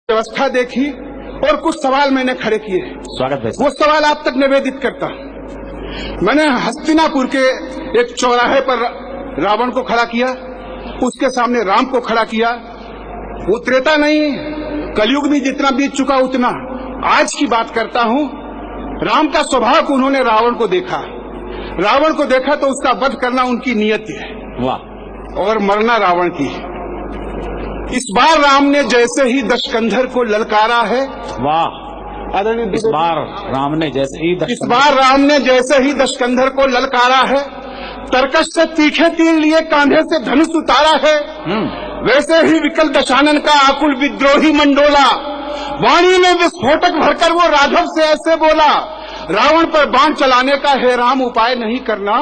व्यवस्था देखी और कुछ सवाल मैंने खड़े किए। स्वागत है। वो सवाल आप तक निवेदित करता हूँ। मैंने हस्तिनापुर के एक चौराहे पर रावण को खड़ा किया, उसके सामने राम को खड़ा किया। वो त्रेता नहीं, कलयुग भी जितना बीत चुका उतना आज की बात करता हूँ। राम का स्वभाव को उन्होंने रावण को देखा तो उसका वध करना उनकी नियत है। वाह। और मरना रावण की। इस बार राम ने जैसे ही दशकंधर को ललकारा है। वाह। इस बार राम ने जैसे ही दशकंधर को ललकारा है, तरकश से तीखे तीर लिए कांधे से धनुष उतारा है। वैसे ही विकल दशानन का आकुल विद्रोही मंडोला, वाणी में विस्फोटक भरकर वो राघव से ऐसे बोला, रावण पर बाण चलाने का हे राम उपाय नहीं करना।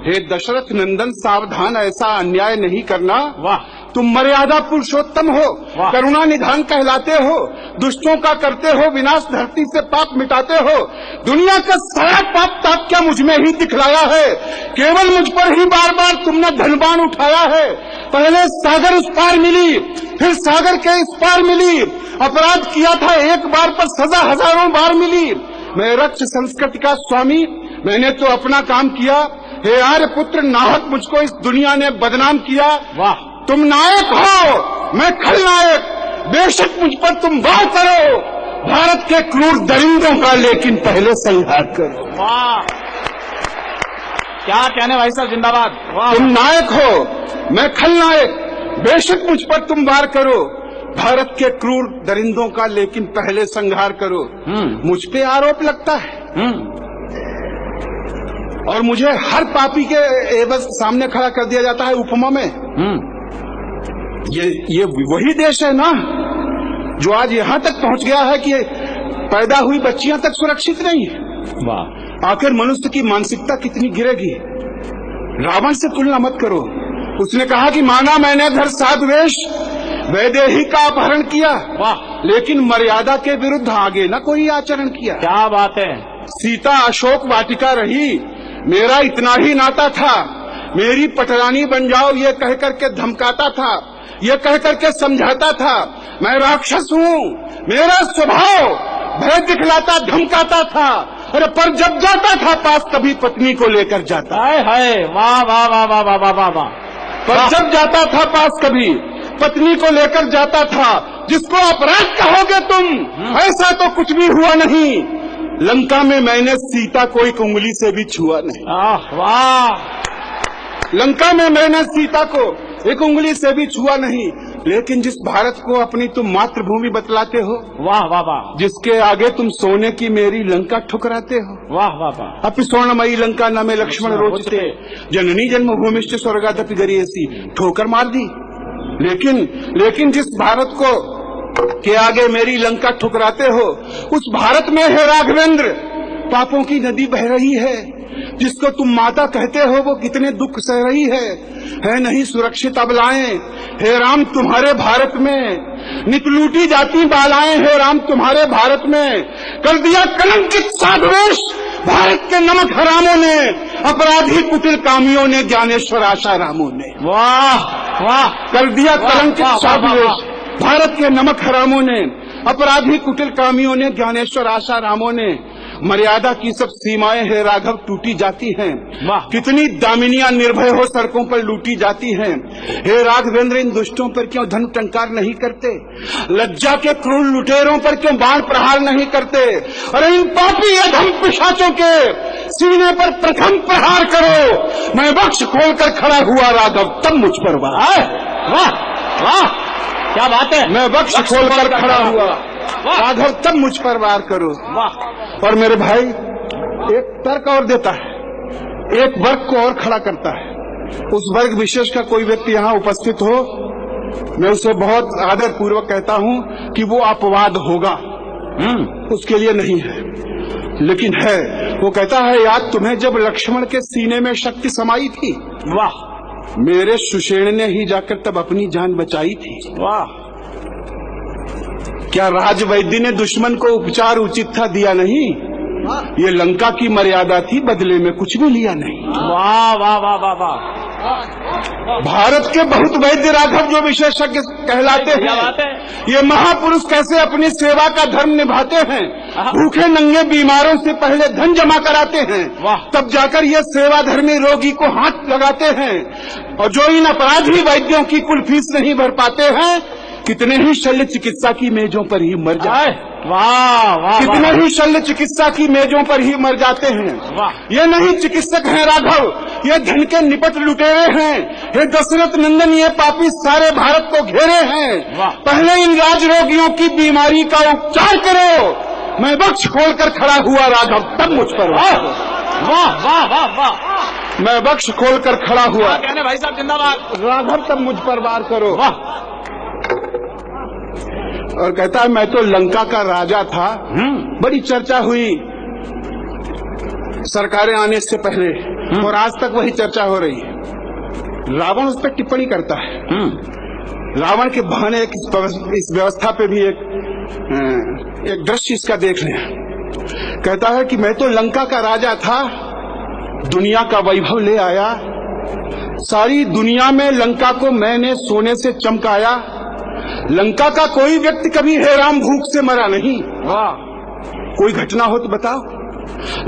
हे दशरथ नंदन सावधान, ऐसा अन्याय नहीं करना। वाह। तुम मर्यादा पुरुषोत्तम हो, करुणा निधान कहलाते हो, दुष्टों का करते हो विनाश, धरती से पाप मिटाते हो। दुनिया का सारा पाप ताप क्या मुझ में ही दिखलाया है? केवल मुझ पर ही बार बार तुमने धनबान उठाया है। पहले सागर उस पार मिली, फिर सागर के इस पार मिली। अपराध किया था एक बार पर सजा हजारों बार मिली। मैं रक्ष संस्कृति का स्वामी, मैंने तो अपना काम किया। हे आर्य पुत्र, नाहक मुझको इस दुनिया ने बदनाम किया। वाह। तुम नायक हो, मैं खलनायक। बेशक मुझ पर तुम वार करो, भारत के क्रूर दरिंदों का लेकिन पहले संहार करो। वाह, क्या कहने भाई साहब, जिंदाबाद। वाह। तुम नायक हो, मैं खलनायक। बेशक मुझ पर तुम वार करो, भारत के क्रूर दरिंदों का लेकिन पहले संहार करो। मुझ पे आरोप लगता है और मुझे हर पापी के एवज सामने खड़ा कर दिया जाता है उपमा में। ये वही देश है ना जो आज यहाँ तक पहुँच गया है कि पैदा हुई बच्चियां तक सुरक्षित नहीं है। वाह। आखिर मनुष्य की मानसिकता कितनी गिरेगी। रावण से तुलना मत करो। उसने कहा कि माना मैंने धर साधु वेश, वैदेही का अपहरण किया। वाह। लेकिन मर्यादा के विरुद्ध आगे न कोई आचरण किया। क्या बात है। सीता अशोक वाटिका रही, मेरा इतना ही नाता था। मेरी पटरानी बन जाओ ये कह करके धमकाता था, ये कह करके समझाता था। मैं राक्षस हूँ, मेरा स्वभाव भय दिखलाता धमकाता था। अरे पर जब जाता था पास कभी पत्नी को लेकर जाता। हाय। वाह वाह वाह वाह वाह वाह वाह। पर जब जाता था पास कभी पत्नी को लेकर जाता था। जिसको अपराध कहोगे तुम, ऐसा तो कुछ भी हुआ नहीं। लंका में मैंने सीता को एक उंगली से भी छुआ नहीं। वाह। लंका में मैंने सीता को एक उंगली से भी छुआ नहीं। लेकिन जिस भारत को अपनी तुम मातृभूमि बतलाते हो, वाह वाह वाह, जिसके आगे तुम सोने की मेरी लंका ठुकराते हो, वाह वाह वाह। अपि स्वर्णमयी लंका न में लक्ष्मण रोचते, जननी जन्मभूमिश्च स्वर्गादपि गरीयसी, ठोकर मार दी। लेकिन जिस भारत को के आगे मेरी लंका ठुकराते हो, उस भारत में है राघवेंद्र पापों की नदी बह रही है। जिसको तुम माता कहते हो वो कितने दुख सह रही है नहीं सुरक्षित अबलाएं। हे राम तुम्हारे भारत में नित लूटी जाती बालाएं। हे राम तुम्हारे भारत में कर दिया कलंकित साधुवेश भारत के नमक हरामों ने, अपराधी कुटिल कामियों ने, ज्ञानेश्वर आशारामों ने। वाह वाह। कर दिया कलंकित साधुवेश भारत के नमक हरामों ने, अपराधी कुटिल कामियों ने, ज्ञानेश्वर आशारामों ने। मर्यादा की सब सीमाएं है राघव टूटी जाती हैं। कितनी दामिनियां निर्भय हो सड़कों पर लूटी जाती हैं। हे राघवेंद्र इन दुष्टों पर क्यों धन टंकार नहीं करते? लज्जा के क्रूर लुटेरों पर क्यों बाण प्रहार नहीं करते? अरे इन पापी अधम पिशाचों के सीने पर प्रथम प्रहार करो। मैं वक्ष खोलकर खड़ा हुआ राघव, तब मुझ पर वार। वाह वाह, क्या बात है। मैं वक्ष खोलकर खड़ा हुआ राघव, तब मुझ पर वार करो। वाह। और मेरे भाई एक तर्क और देता है, एक वर्ग को और खड़ा करता है। उस वर्ग विशेष का कोई व्यक्ति यहाँ उपस्थित हो, मैं उसे बहुत आदर पूर्वक कहता हूँ कि वो अपवाद होगा, उसके लिए नहीं है, लेकिन है। वो कहता है याद तुम्हें जब लक्ष्मण के सीने में शक्ति समाई थी? वाह। मेरे सुषेण ने ही जाकर तब अपनी जान बचाई थी। वाह। क्या राजवैद्य ने दुश्मन को उपचार उचित था दिया नहीं? ये लंका की मर्यादा थी, बदले में कुछ भी लिया नहीं। वाह वाह वाह वाह वाह। भारत के बहुत वैद्य राघव जो विशेषज्ञ कहलाते हैं, ये महापुरुष कैसे अपनी सेवा का धर्म निभाते हैं, भूखे नंगे बीमारों से पहले धन जमा कराते हैं, तब जाकर ये सेवा धर्मी रोगी को हाथ लगाते हैं, और जो इन अपराधी वैद्यों की कुल फीस नहीं भर पाते हैं, कितने ही शल्य चिकित्सा की मेजों पर ही मर जाते हैं। वाह वाह, कितने ही शल्य चिकित्सा की मेजों पर ही मर जाते हैं। ये नहीं चिकित्सक हैं राघव, ये धन के निपट लुटेरे हैं। हे दशरथ नंदन, ये पापी सारे भारत को घेरे हैं। पहले इन राज रोगियों की बीमारी का उपचार करो। मैं बख्श खोलकर खड़ा हुआ राघव, तब मुझ पर वाह वाह वाह वाह, मैं बख्श खोलकर खड़ा हुआ। कहने भाई साहब जिंदाबाद। राघव, तब मुझ पर वार करो। वाह। और कहता है मैं तो लंका का राजा था। बड़ी चर्चा हुई सरकारें आने से पहले, और आज तक वही चर्चा हो रही है। रावण उस पर टिप्पणी करता है। रावण के बहाने इस व्यवस्था पे भी एक दृश्य इसका देख लें। कहता है कि मैं तो लंका का राजा था, दुनिया का वैभव ले आया, सारी दुनिया में लंका को मैंने सोने से चमकाया। लंका का कोई व्यक्ति कभी हैरान भूख से मरा नहीं। वाह। कोई घटना हो तो बताओ।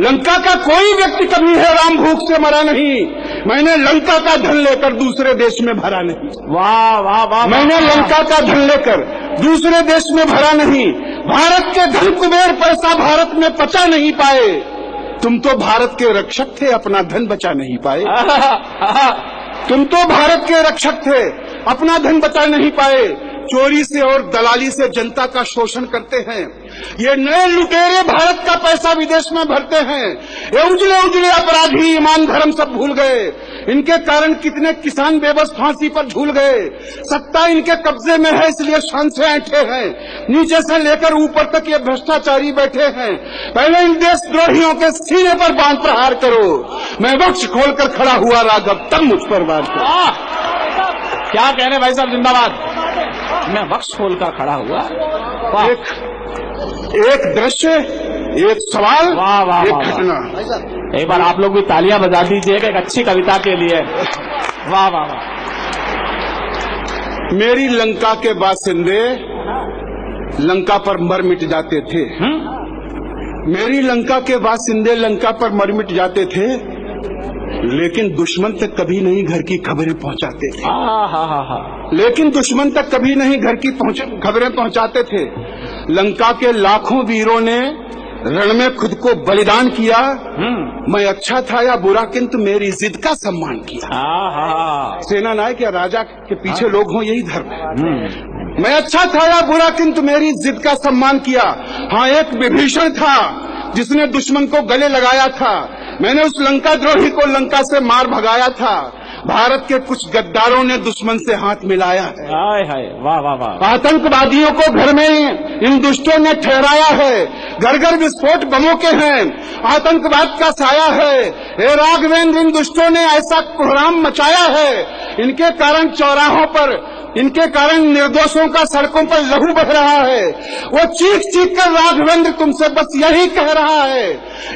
लंका का कोई व्यक्ति कभी हैरान भूख से मरा नहीं। मैंने लंका का धन लेकर दूसरे देश में भरा नहीं। वाह वाह वाह। मैंने लंका का धन लेकर दूसरे देश में भरा नहीं। भारत के धन कुबेर पैसा भारत में पचा नहीं पाए। तुम तो भारत के रक्षक थे, अपना धन बचा नहीं पाए। तुम तो भारत के रक्षक थे, अपना धन बचा नहीं पाए। चोरी से और दलाली से जनता का शोषण करते हैं। ये नए लुटेरे भारत का पैसा विदेश में भरते हैं। ये उजले उजले अपराधी ईमान धर्म सब भूल गए। इनके कारण कितने किसान बेबस फांसी पर झूल गए। सत्ता इनके कब्जे में है, इसलिए शान से ऐंठे हैं। नीचे से लेकर ऊपर तक ये भ्रष्टाचारी बैठे हैं। पहले इन देशद्रोहियों के सीने पर बांध प्रहार करो। मैं वक्ष खोलकर खड़ा हुआ राघव, तब मुझ पर वार करो। क्या कहने भाई साहब जिंदाबाद। मैं वक्ष खोलकर खड़ा हुआ। एक दृश्य, एक सवाल, वाह वाह, एक वाह, घटना। एक बार आप लोग भी तालियां बजा दीजिएगा एक अच्छी कविता के लिए। वाह वाह वाह। मेरी लंका के बासिंदे लंका पर मर मिट जाते थे। मेरी लंका के बासिंदे लंका पर मर मिट जाते थे, लेकिन दुश्मन तक कभी नहीं घर की खबरें पहुंचाते थे। लेकिन दुश्मन तक कभी नहीं घर की खबरें पहुंचाते थे। लंका के लाखों वीरों ने रण में खुद को बलिदान किया। मैं अच्छा था या बुरा, किंतु मेरी जिद का सम्मान किया। सेना नायक या राजा के पीछे लोग हों, यही धर्म है। मैं अच्छा था या बुरा, किंतु मेरी जिद का सम्मान किया। हाँ, एक विभीषण था जिसने दुश्मन को गले लगाया था। मैंने उस लंका द्रोही को लंका से मार भगाया था। भारत के कुछ गद्दारों ने दुश्मन से हाथ मिलाया है। हाय हाय, वाह वाह वाह। आतंकवादियों को घर में इन दुष्टों ने ठहराया है। घर घर विस्फोट बमों के हैं, आतंकवाद का साया है। हे राघवेंद्र, इन दुष्टों ने ऐसा कोहराम मचाया है। इनके कारण चौराहों पर, इनके कारण निर्दोषों का सड़कों पर लहू बह रहा है। वो चीख चीख कर राघवेंद्र तुमसे बस यही कह रहा है,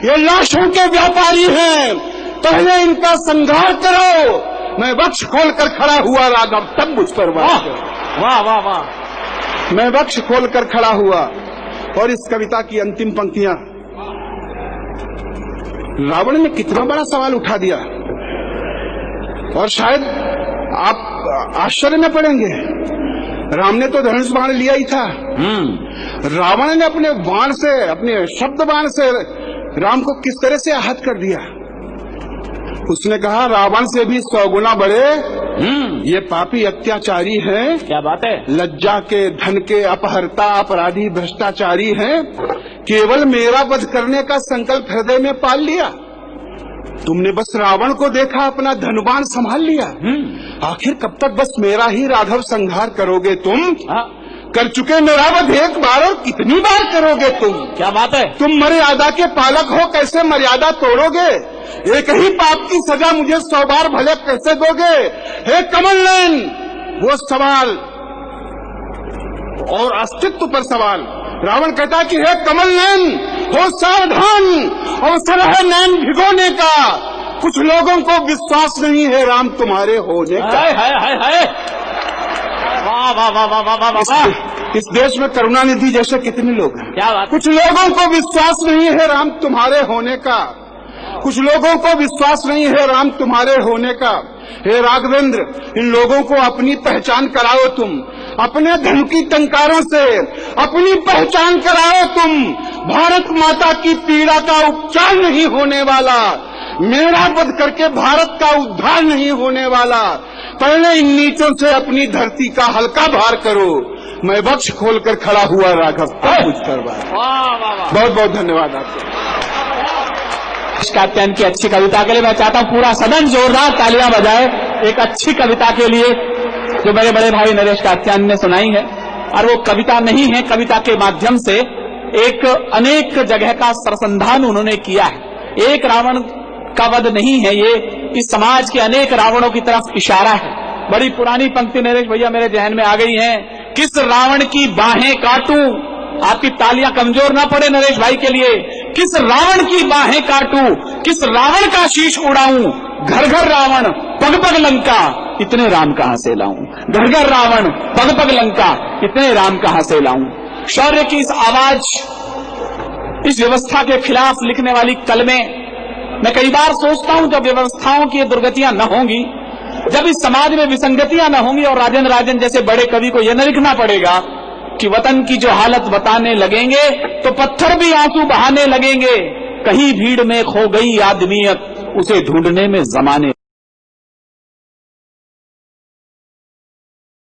ये लाशों के व्यापारी हैं, पहले इनका संहार करो। मैं वक्ष खोलकर खड़ा हुआ राघव, तब मुझ पर वार करो। वाह वाह वाह। मैं वक्ष खोलकर खड़ा हुआ। और इस कविता की अंतिम पंक्तियां, रावण ने कितना बड़ा सवाल उठा दिया, और शायद आप आश्चर्य में पड़ेंगे। राम ने तो धनुष बाण लिया ही था। रावण ने अपने बाण से, अपने शब्द बाण से राम को किस तरह से आहत कर दिया। उसने कहा, रावण से भी 100 गुना बड़े ये पापी अत्याचारी हैं। क्या बात है। लज्जा के, धन के अपहरता, अपराधी, भ्रष्टाचारी हैं। केवल मेरा वध करने का संकल्प हृदय में पाल लिया। तुमने बस रावण को देखा, अपना धनुबाण संभाल लिया। आखिर कब तक बस मेरा ही राघव संहार करोगे तुम? कर चुके मेरा वध एक बार, और कितनी बार करोगे तुम? क्या बात है। तुम मर्यादा के पालक हो, कैसे मर्यादा तोड़ोगे? एक ही पाप की सजा मुझे 100 बार भले कैसे दोगे? हे कमल नयन, वो सवाल और अस्तित्व पर सवाल। रावण कहता कि हे कमल नयन, हो सावधान, अवसर है नैन भिगोने का। कुछ लोगों को विश्वास नहीं है राम तुम्हारे होने का। हाय वाह वाह वाह वाह वाह वाह वाह। इस देश में करुणानिधि जैसे कितने लोग हैं। क्या बात। कुछ लोगों को विश्वास नहीं है राम तुम्हारे होने का, कुछ लोगों को विश्वास नहीं है राम तुम्हारे होने का। हे राघवेंद्र, इन लोगों को अपनी पहचान कराओ तुम, अपने धन की टंकारों से अपनी पहचान कराओ तुम। भारत माता की पीड़ा का उपचार नहीं होने वाला, मेरा वध करके भारत का उद्धार नहीं होने वाला। पहले इन नीचों से अपनी धरती का हल्का भार करो। मैं वक्ष खोलकर खड़ा हुआ राघव, कुछ करवा। बहुत बहुत धन्यवाद आपको। कात्यायन की अच्छी कविता के लिए मैं चाहता हूं पूरा सदन जोरदार तालियां बजाए एक अच्छी कविता के लिए जो मेरे बड़े भाई नरेश कात्यायन ने सुनाई है। और वो कविता नहीं है, कविता के माध्यम से एक अनेक जगह का सरसंधान उन्होंने किया है। एक रावण का वध नहीं है ये, इस समाज के अनेक रावणों की तरफ इशारा है। बड़ी पुरानी पंक्ति नरेश भैया मेरे जहन में आ गई है। किस रावण की बाहें काटूं, आपकी तालियां कमजोर ना पड़े नरेश भाई के लिए। किस रावण की बाहें काटूं, किस रावण का शीश उड़ाऊं, घर घर रावण पग पग लंका, इतने राम कहां से लाऊं। घर घर रावण पग पग लंका, इतने राम कहां से लाऊं। शौर्य की इस आवाज, इस व्यवस्था के खिलाफ लिखने वाली कलमें, मैं कई बार सोचता हूं जब व्यवस्थाओं की दुर्गतियां न होंगी, जब इस समाज में विसंगतियां न होंगी और राजन राजन जैसे बड़े कवि को यह न लिखना पड़ेगा कि वतन की जो हालत बताने लगेंगे तो पत्थर भी आंसू बहाने लगेंगे। कहीं भीड़ में खो गई आदमियत, उसे ढूंढने में जमाने